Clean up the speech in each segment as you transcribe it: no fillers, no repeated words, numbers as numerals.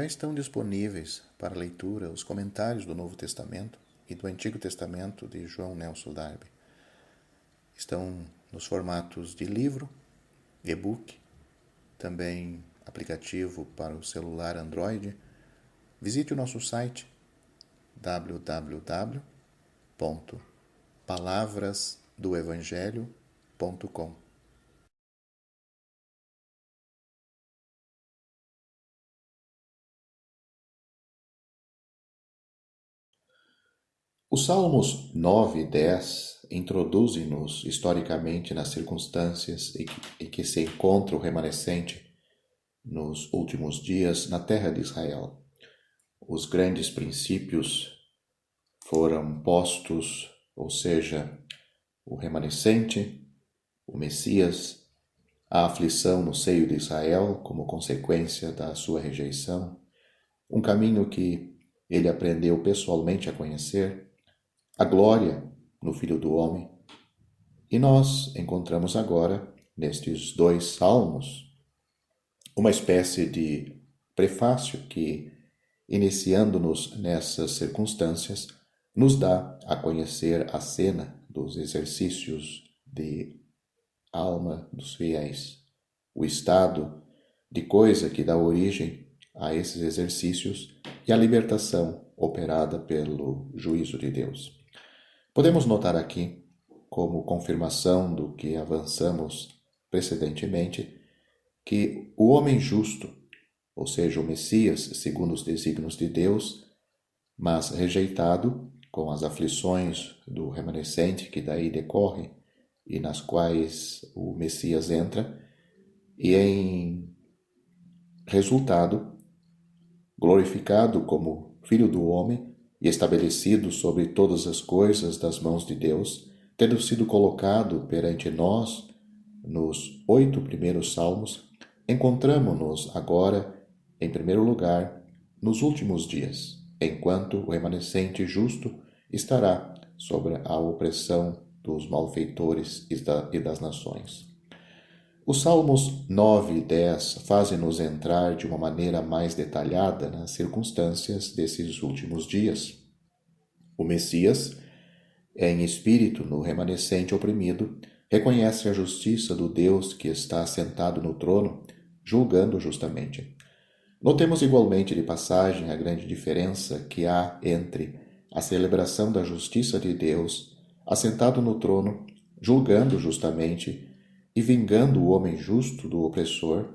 estão disponíveis para leitura os comentários do Novo Testamento e do Antigo Testamento de João Nelson Darby. Estão nos formatos de livro, e-book, também aplicativo para o celular Android. Visite o nosso site www.palavrasdoevangelho.com. Os Salmos 9 e 10 introduzem-nos historicamente nas circunstâncias em que se encontra o remanescente nos últimos dias na terra de Israel. Os grandes princípios foram postos, ou seja, o remanescente, o Messias, a aflição no seio de Israel como consequência da sua rejeição, um caminho que ele aprendeu pessoalmente a conhecer, a glória no Filho do Homem. E nós encontramos agora, nestes dois salmos, uma espécie de prefácio que, iniciando-nos nessas circunstâncias, nos dá a conhecer a cena dos exercícios de alma dos fiéis, o estado de coisa que dá origem a esses exercícios e a libertação operada pelo juízo de Deus. Podemos notar aqui, como confirmação do que avançamos precedentemente, que o homem justo, ou seja, o Messias, segundo os desígnios de Deus, mas rejeitado com as aflições do remanescente que daí decorre e nas quais o Messias entra, e em resultado, glorificado como Filho do Homem e estabelecido sobre todas as coisas das mãos de Deus, tendo sido colocado perante nós nos 8 primeiros salmos, encontramo-nos agora, em primeiro lugar, nos últimos dias, enquanto o remanescente justo estará sobre a opressão dos malfeitores e das nações. Os Salmos 9 e 10 fazem-nos entrar de uma maneira mais detalhada nas circunstâncias desses últimos dias. O Messias, em espírito no remanescente oprimido, reconhece a justiça do Deus que está assentado no trono, julgando justamente. Notemos igualmente de passagem a grande diferença que há entre a celebração da justiça de Deus, assentado no trono, julgando justamente e vingando o homem justo do opressor,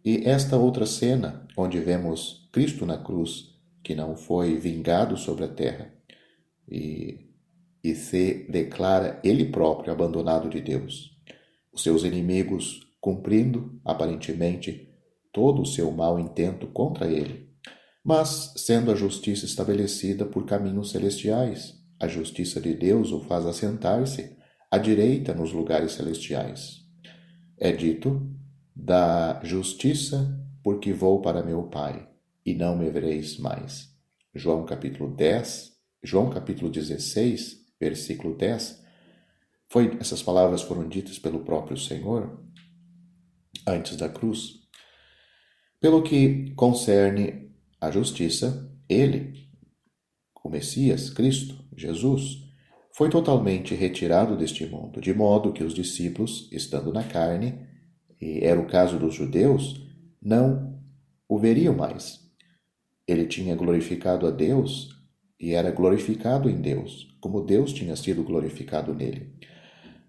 e esta outra cena, onde vemos Cristo na cruz, que não foi vingado sobre a terra, e se declara ele próprio abandonado de Deus, os seus inimigos cumprindo, aparentemente, todo o seu mau intento contra ele, mas sendo a justiça estabelecida por caminhos celestiais. A justiça de Deus o faz assentar-se à direita nos lugares celestiais. É dito: da justiça, porque vou para meu Pai, e não me vereis mais. João capítulo 16, versículo 10. Essas palavras foram ditas pelo próprio Senhor antes da cruz. Pelo que concerne a justiça, ele, o Messias, Cristo, Jesus, foi totalmente retirado deste mundo, de modo que os discípulos, estando na carne, e era o caso dos judeus, não o veriam mais. Ele tinha glorificado a Deus e era glorificado em Deus, como Deus tinha sido glorificado nele.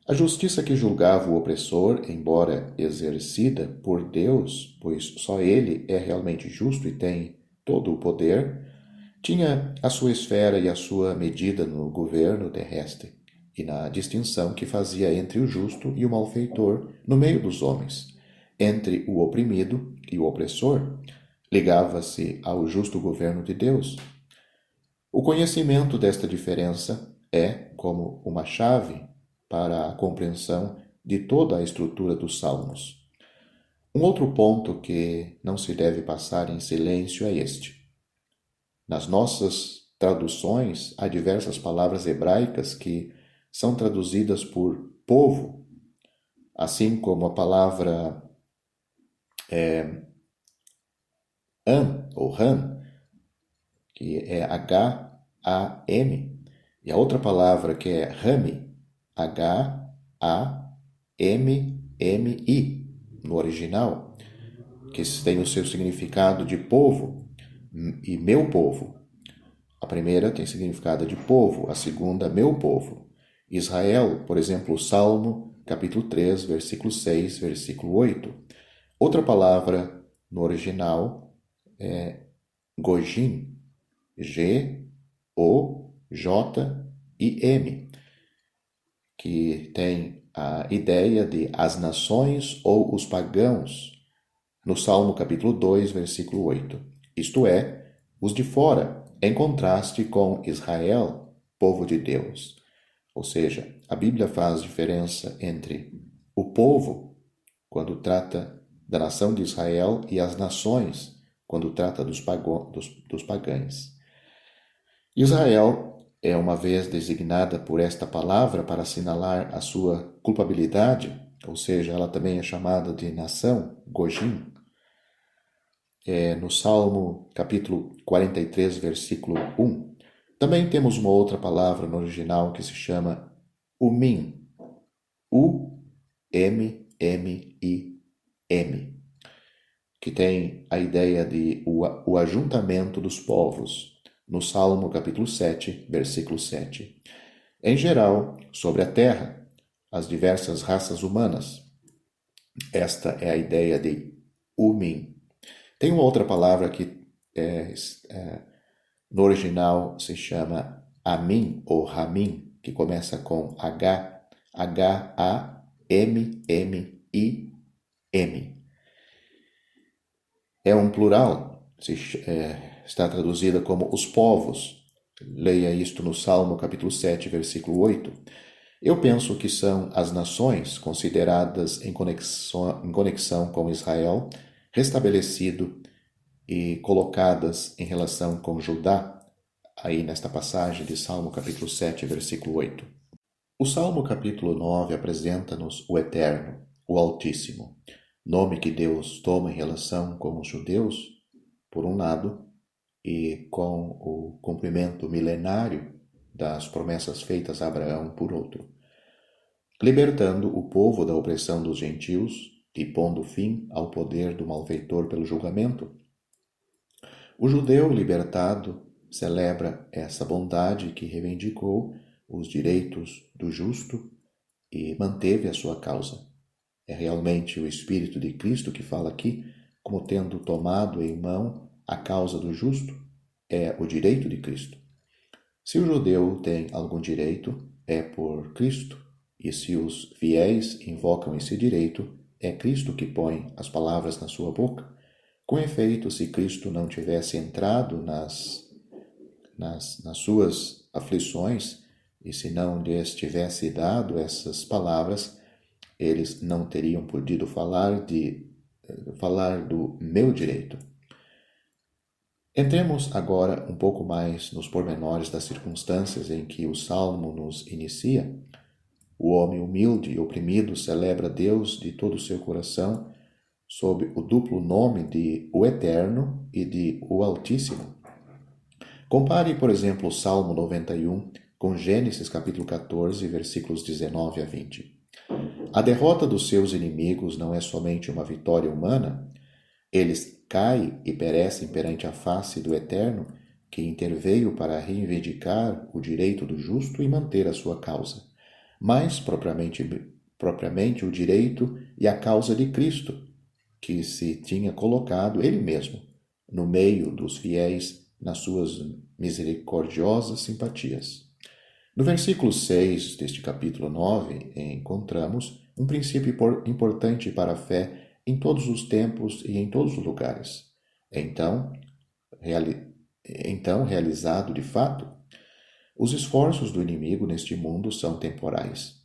A justiça que julgava o opressor, embora exercida por Deus, pois só ele é realmente justo e tem todo o poder, tinha a sua esfera e a sua medida no governo terrestre e na distinção que fazia entre o justo e o malfeitor no meio dos homens, entre o oprimido e o opressor, ligava-se ao justo governo de Deus. O conhecimento desta diferença é como uma chave para a compreensão de toda a estrutura dos Salmos. Um outro ponto que não se deve passar em silêncio é este. Nas nossas traduções, há diversas palavras hebraicas que são traduzidas por povo, assim como a palavra am, ou Ham, que é H-A-M, e a outra palavra que é Rami, H-A-M-M-I, no original, que tem o seu significado de povo e meu povo. A primeira tem significado de povo, a segunda, meu povo. Israel, por exemplo, Salmo, capítulo 3, versículo 6, versículo 8. Outra palavra no original é Gojim, G-O-J-I-M, que tem a ideia de as nações ou os pagãos, no Salmo capítulo 2, versículo 8. Isto é, os de fora, em contraste com Israel, povo de Deus. Ou seja, a Bíblia faz diferença entre o povo, quando trata da nação de Israel, e as nações, quando trata dos pagãos. Israel é uma vez designada por esta palavra para assinalar a sua culpabilidade, ou seja, ela também é chamada de nação, Gojim. No Salmo capítulo 43, versículo 1. Também temos uma outra palavra no original que se chama Umim, U-M-M-I-M, que tem a ideia de o ajuntamento dos povos, no Salmo capítulo 7, versículo 7. Em geral, sobre a terra, as diversas raças humanas. Esta é a ideia de Umim. Tem uma outra palavra que no original se chama Amin ou Ramim, que começa com H, H-A-M-M-I-M. É um plural, está traduzida como os povos. Leia isto no Salmo capítulo 7, versículo 8. Eu penso que são as nações consideradas em conexão com Israel, restabelecido e colocadas em relação com Judá, aí nesta passagem de Salmo capítulo 7, versículo 8. O Salmo capítulo 9 apresenta-nos o Eterno, o Altíssimo, nome que Deus toma em relação com os judeus, por um lado, e com o cumprimento milenário das promessas feitas a Abraão, por outro, libertando o povo da opressão dos gentios e pondo fim ao poder do malfeitor pelo julgamento. O judeu libertado celebra essa bondade que reivindicou os direitos do justo e manteve a sua causa. É realmente o Espírito de Cristo que fala aqui, como tendo tomado em mão a causa do justo, é o direito de Cristo. Se o judeu tem algum direito, é por Cristo, e se os fiéis invocam esse direito, é Cristo que põe as palavras na sua boca. Com efeito, se Cristo não tivesse entrado nas suas aflições, e se não lhes tivesse dado essas palavras, eles não teriam podido falar do meu direito. Entremos agora um pouco mais nos pormenores das circunstâncias em que o Salmo nos inicia. O homem humilde e oprimido celebra Deus de todo o seu coração, sob o duplo nome de o Eterno e de o Altíssimo. Compare, por exemplo, o Salmo 91 com Gênesis capítulo 14, versículos 19 a 20. A derrota dos seus inimigos não é somente uma vitória humana, eles caem e perecem perante a face do Eterno, que interveio para reivindicar o direito do justo e manter a sua causa, mas propriamente o direito e a causa de Cristo, que se tinha colocado ele mesmo no meio dos fiéis nas suas misericordiosas simpatias. No versículo 6 deste capítulo 9, encontramos um princípio importante para a fé em todos os tempos e em todos os lugares. Então, realizado de fato, os esforços do inimigo neste mundo são temporais.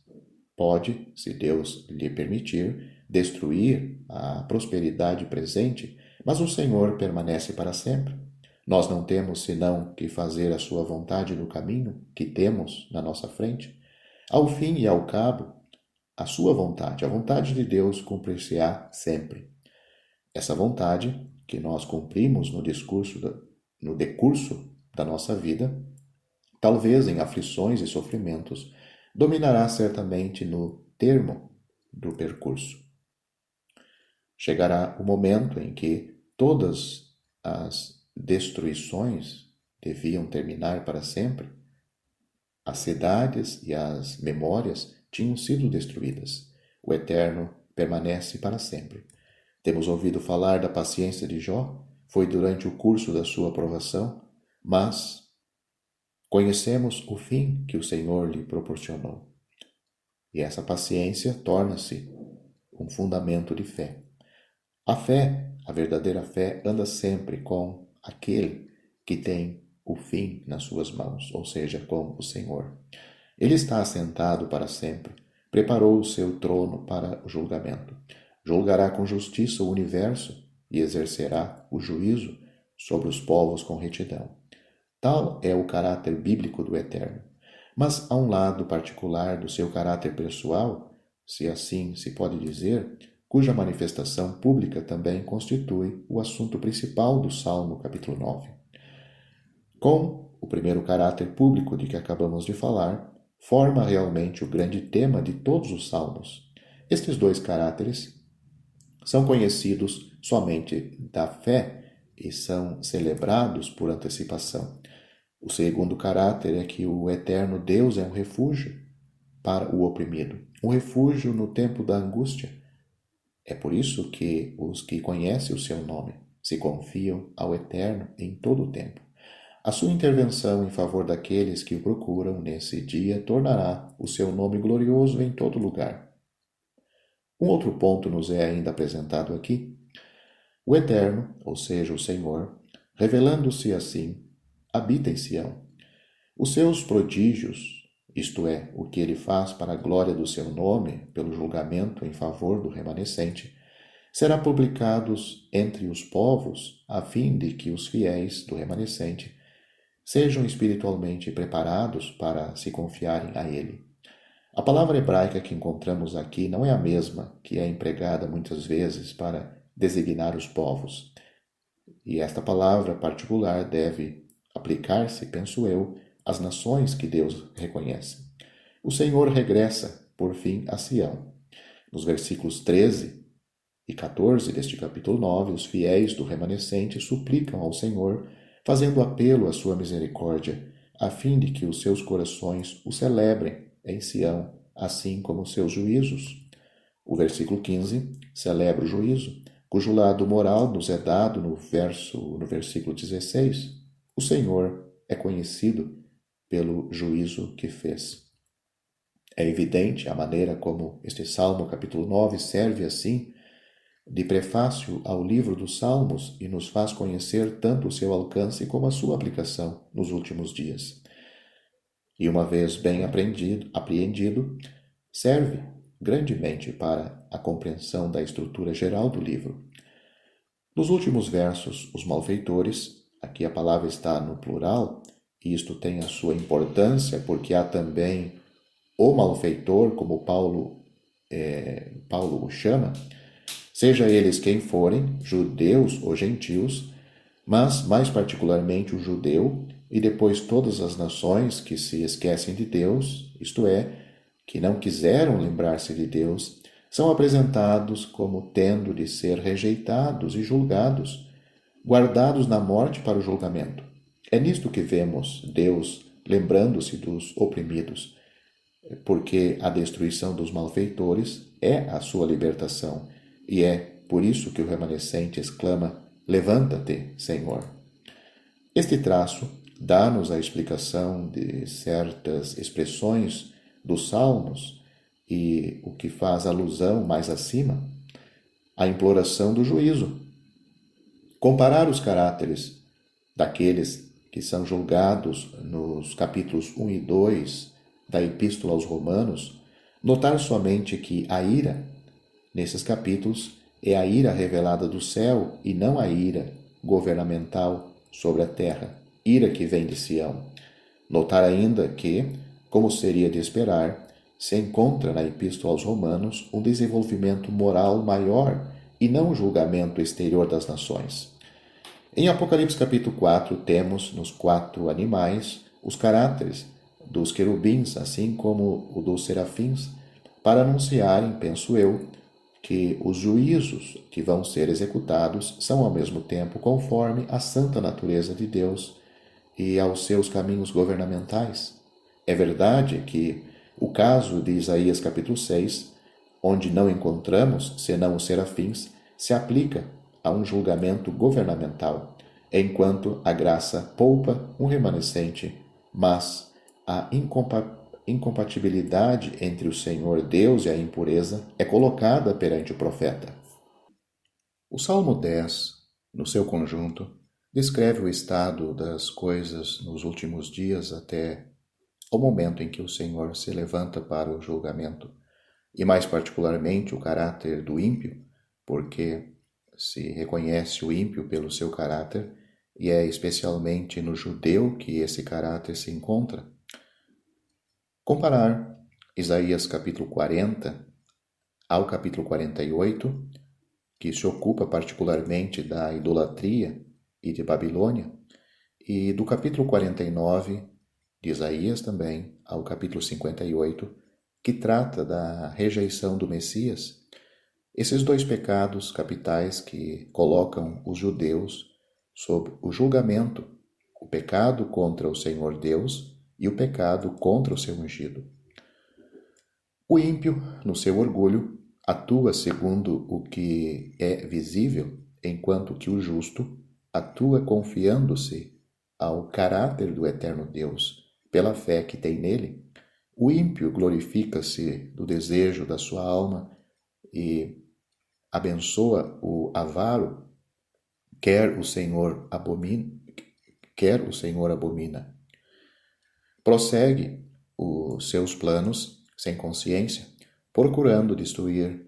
Pode, se Deus lhe permitir, destruir a prosperidade presente, mas o Senhor permanece para sempre. Nós não temos senão que fazer a sua vontade no caminho que temos na nossa frente. Ao fim e ao cabo, a sua vontade, a vontade de Deus, cumprir-se-á sempre. Essa vontade que nós cumprimos no decurso da nossa vida, talvez em aflições e sofrimentos, dominará certamente no termo do percurso. Chegará o momento em que todas as destruições deviam terminar para sempre. As cidades e as memórias tinham sido destruídas. O Eterno permanece para sempre. Temos ouvido falar da paciência de Jó, foi durante o curso da sua provação, mas conhecemos o fim que o Senhor lhe proporcionou. E essa paciência torna-se um fundamento de fé. A fé, a verdadeira fé, anda sempre com aquele que tem o fim nas suas mãos, ou seja, com o Senhor. Ele está assentado para sempre, preparou o seu trono para o julgamento. Julgará com justiça o universo e exercerá o juízo sobre os povos com retidão. Tal é o caráter bíblico do Eterno. Mas há um lado particular do seu caráter pessoal, se assim se pode dizer, cuja manifestação pública também constitui o assunto principal do Salmo capítulo 9. Com o primeiro caráter público de que acabamos de falar, forma realmente o grande tema de todos os salmos. Estes dois caráteres são conhecidos somente da fé e são celebrados por antecipação. O segundo caráter é que o eterno Deus é um refúgio para o oprimido, um refúgio no tempo da angústia. É por isso que os que conhecem o seu nome se confiam ao Eterno em todo o tempo. A sua intervenção em favor daqueles que o procuram nesse dia tornará o seu nome glorioso em todo lugar. Um outro ponto nos é ainda apresentado aqui. O Eterno, ou seja, o Senhor, revelando-se assim, habita em Sião. Os seus prodígios, isto é, o que ele faz para a glória do seu nome, pelo julgamento em favor do remanescente, será publicados entre os povos, a fim de que os fiéis do remanescente sejam espiritualmente preparados para se confiarem a ele. A palavra hebraica que encontramos aqui não é a mesma que é empregada muitas vezes para designar os povos. E esta palavra particular deve aplicar-se, penso eu, às nações que Deus reconhece. O Senhor regressa, por fim, a Sião. Nos versículos 13 e 14 deste capítulo 9, os fiéis do remanescente suplicam ao Senhor, fazendo apelo à sua misericórdia, a fim de que os seus corações o celebrem em Sião, assim como os seus juízos. O versículo 15 celebra o juízo, cujo lado moral nos é dado no versículo 16. O Senhor é conhecido pelo juízo que fez. É evidente a maneira como este Salmo capítulo 9 serve assim de prefácio ao livro dos Salmos e nos faz conhecer tanto o seu alcance como a sua aplicação nos últimos dias. E uma vez bem apreendido, serve grandemente para a compreensão da estrutura geral do livro. Nos últimos versos, os malfeitores, aqui a palavra está no plural, e isto tem a sua importância porque há também o malfeitor, como Paulo o chama, seja eles quem forem, judeus ou gentios, mas mais particularmente o judeu e depois todas as nações que se esquecem de Deus, isto é, que não quiseram lembrar-se de Deus, são apresentados como tendo de ser rejeitados e julgados, guardados na morte para o julgamento. É nisto que vemos Deus lembrando-se dos oprimidos, porque a destruição dos malfeitores é a sua libertação, e é por isso que o remanescente exclama: levanta-te, Senhor. Este traço dá-nos a explicação de certas expressões dos Salmos e o que faz alusão mais acima à imploração do juízo. Comparar os caráteres daqueles que são julgados nos capítulos 1 e 2 da Epístola aos Romanos, notar somente que a ira, nesses capítulos, é a ira revelada do céu e não a ira governamental sobre a terra, ira que vem de Sião. Notar ainda que, como seria de esperar, se encontra na Epístola aos Romanos um desenvolvimento moral maior e não um julgamento exterior das nações. Em Apocalipse capítulo 4, temos nos 4 animais os caráteres dos querubins, assim como o dos serafins, para anunciarem, penso eu, que os juízos que vão ser executados são ao mesmo tempo conforme a santa natureza de Deus e aos seus caminhos governamentais. É verdade que o caso de Isaías capítulo 6, onde não encontramos senão os serafins, se aplica a um julgamento governamental, enquanto a graça poupa um remanescente, mas a incompatibilidade entre o Senhor Deus e a impureza é colocada perante o profeta. O Salmo 10, no seu conjunto, descreve o estado das coisas nos últimos dias até o momento em que o Senhor se levanta para o julgamento, e mais particularmente o caráter do ímpio, porque se reconhece o ímpio pelo seu caráter, e é especialmente no judeu que esse caráter se encontra. Comparar Isaías capítulo 40 ao capítulo 48, que se ocupa particularmente da idolatria e de Babilônia, e do capítulo 49 de Isaías também ao capítulo 58, que trata da rejeição do Messias, esses dois pecados capitais que colocam os judeus sob o julgamento, o pecado contra o Senhor Deus e o pecado contra o seu ungido. O ímpio, no seu orgulho, atua segundo o que é visível, enquanto que o justo atua confiando-se ao caráter do eterno Deus, pela fé que tem nele. O ímpio glorifica-se do desejo da sua alma e abençoa o avaro, quer o Senhor abomina. Prossegue os seus planos sem consciência, procurando destruir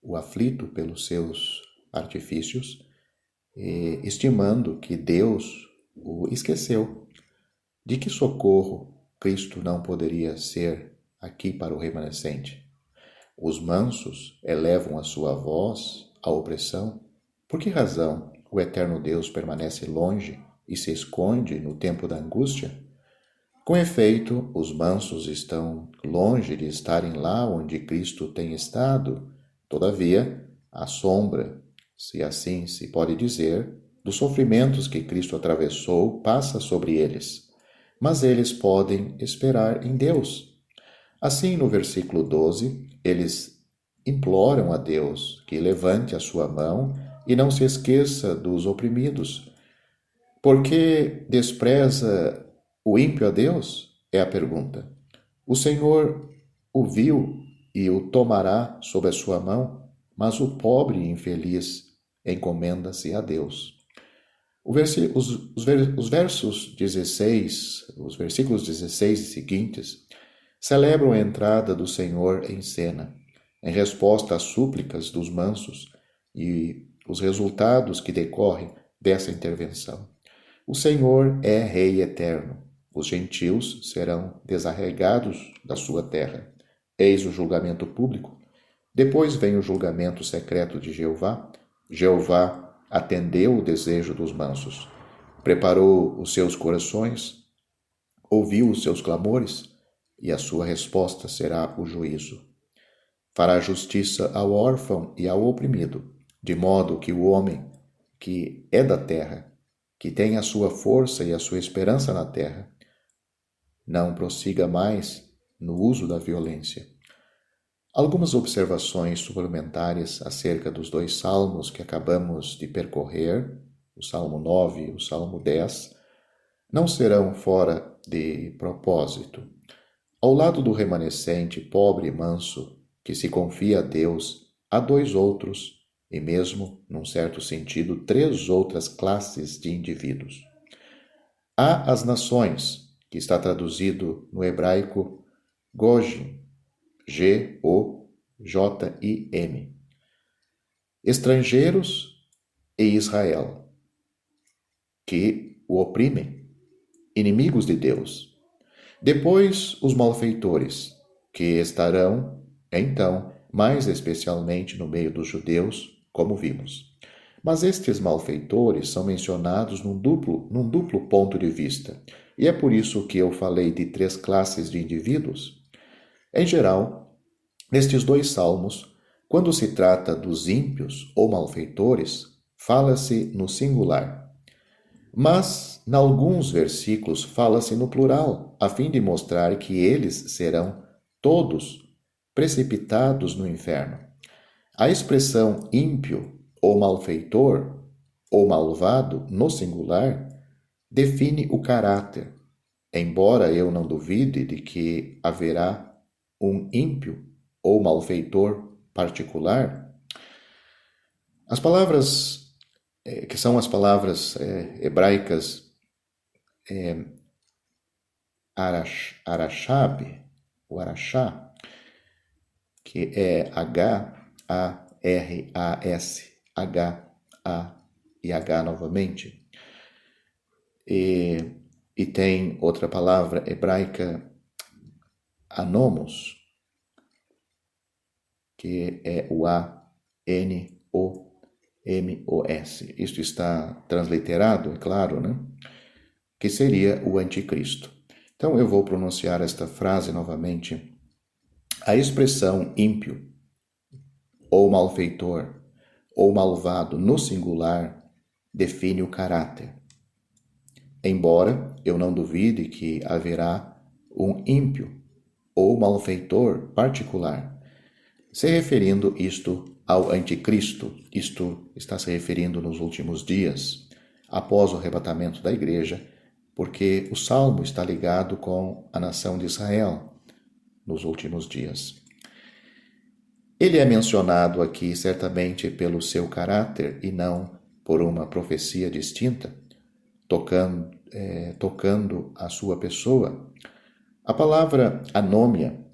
o aflito pelos seus artifícios, estimando que Deus o esqueceu. De que socorro Cristo não poderia ser aqui para o remanescente? Os mansos elevam a sua voz à opressão. Por que razão o eterno Deus permanece longe e se esconde no tempo da angústia? Com efeito, os mansos estão longe de estarem lá onde Cristo tem estado. Todavia, a sombra, se assim se pode dizer, dos sofrimentos que Cristo atravessou passa sobre eles. Mas eles podem esperar em Deus. Assim, no versículo 12, eles imploram a Deus que levante a sua mão e não se esqueça dos oprimidos. Por que despreza o ímpio a Deus? É a pergunta. O Senhor o viu e o tomará sob a sua mão, mas o pobre e infeliz encomenda-se a Deus. Os versículos 16 e seguintes celebram a entrada do Senhor em cena, em resposta às súplicas dos mansos e os resultados que decorrem dessa intervenção. O Senhor é Rei eterno. Os gentios serão desarraigados da sua terra. Eis o julgamento público. Depois vem o julgamento secreto de Jeová. Jeová atendeu o desejo dos mansos, preparou os seus corações, ouviu os seus clamores, e a sua resposta será o juízo. Fará justiça ao órfão e ao oprimido, de modo que o homem que é da terra, que tem a sua força e a sua esperança na terra, não prossiga mais no uso da violência. Algumas observações suplementares acerca dos dois salmos que acabamos de percorrer, o Salmo 9 e o Salmo 10, não serão fora de propósito. Ao lado do remanescente pobre e manso, que se confia a Deus, há dois outros, e mesmo, num certo sentido, três outras classes de indivíduos. Há as nações, que está traduzido no hebraico Gojim, G-O-J-I-M, estrangeiros e Israel, que o oprimem, inimigos de Deus. Depois, os malfeitores, que estarão, então, mais especialmente no meio dos judeus, como vimos. Mas estes malfeitores são mencionados num duplo ponto de vista, e é por isso que eu falei de 3 classes de indivíduos. Em geral, nestes 2 salmos, quando se trata dos ímpios ou malfeitores, fala-se no singular. Mas, em alguns versículos, fala-se no plural, a fim de mostrar que eles serão todos precipitados no inferno. A expressão ímpio ou malfeitor ou malvado no singular define o caráter, embora eu não duvide de que haverá um ímpio ou malfeitor particular. As palavras que são as palavras hebraicas arashab, o arashá, que é H-A-R-A-S, H-A e H novamente. E tem outra palavra hebraica, anomos, que é o A-N-O-M-O-S. Isto está transliterado, é claro, né? Que seria o anticristo. Então eu vou pronunciar esta frase novamente. A expressão ímpio, ou malfeitor, ou malvado no singular define o caráter. Embora eu não duvide que haverá um ímpio ou malfeitor particular, se referindo isto ao anticristo, isto está se referindo nos últimos dias, após o arrebatamento da igreja, porque o salmo está ligado com a nação de Israel nos últimos dias. Ele é mencionado aqui certamente pelo seu caráter e não por uma profecia distinta, tocando a sua pessoa. A palavra anômia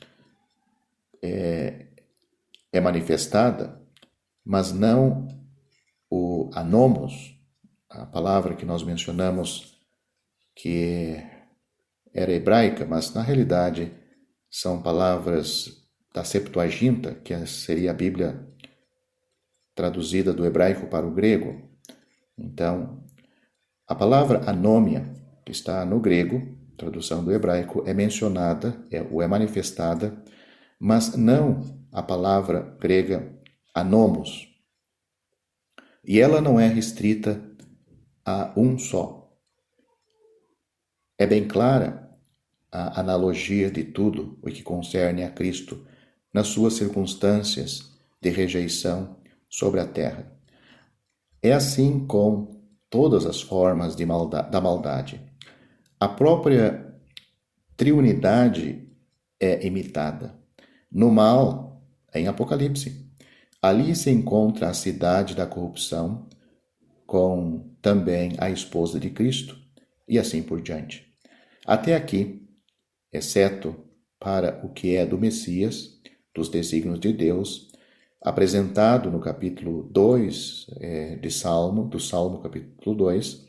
é manifestada, mas não o anomos, a palavra que nós mencionamos que era hebraica, mas na realidade são palavras da Septuaginta, que seria a Bíblia traduzida do hebraico para o grego. Então, a palavra anômia, que está no grego, tradução do hebraico, é mencionada, ou é manifestada, mas não a palavra grega anomos. E ela não é restrita a um só. É bem clara a analogia de tudo o que concerne a Cristo nas suas circunstâncias de rejeição sobre a terra. É assim com todas as formas da maldade. A própria triunidade é imitada. No mal, em Apocalipse, ali se encontra a cidade da corrupção, com também a esposa de Cristo, e assim por diante. Até aqui, exceto para o que é do Messias, dos desígnios de Deus, apresentado no capítulo 2 do Salmo capítulo 2,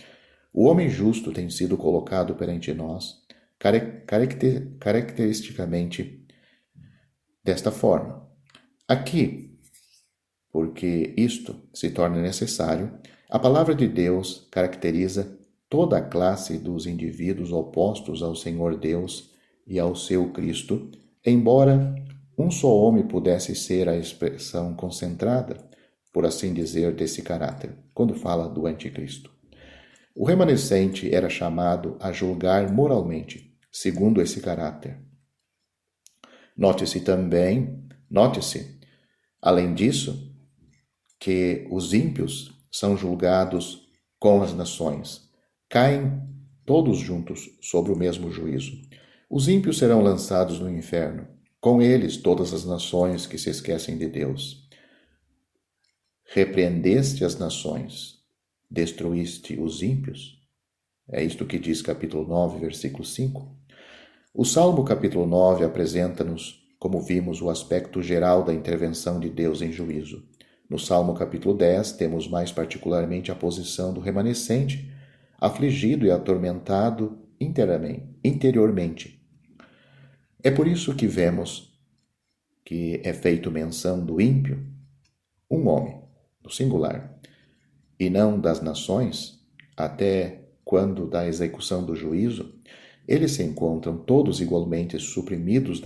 o homem justo tem sido colocado perante nós, caracteristicamente desta forma. Aqui, porque isto se torna necessário, a palavra de Deus caracteriza toda a classe dos indivíduos opostos ao Senhor Deus e ao seu Cristo, embora um só homem pudesse ser a expressão concentrada, por assim dizer, desse caráter, quando fala do anticristo. O remanescente era chamado a julgar moralmente, segundo esse caráter. Note-se, além disso, que os ímpios são julgados com as nações. Caem todos juntos sobre o mesmo juízo. Os ímpios serão lançados no inferno, com eles todas as nações que se esquecem de Deus. Repreendeste as nações, destruíste os ímpios? É isto que diz capítulo 9, versículo 5. O Salmo capítulo 9 apresenta-nos, como vimos, o aspecto geral da intervenção de Deus em juízo. No Salmo capítulo 10, temos mais particularmente a posição do remanescente, afligido e atormentado interiormente. É por isso que vemos que é feito menção do ímpio, um homem, no singular, e não das nações, até quando da execução do juízo, eles se encontram todos igualmente suprimidos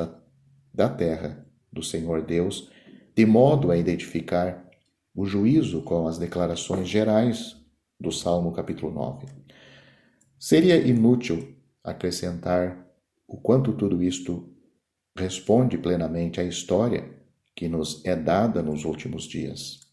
da terra do Senhor Deus, de modo a identificar o juízo com as declarações gerais do Salmo capítulo 9. Seria inútil acrescentar o quanto tudo isto responde plenamente à história que nos é dada nos últimos dias.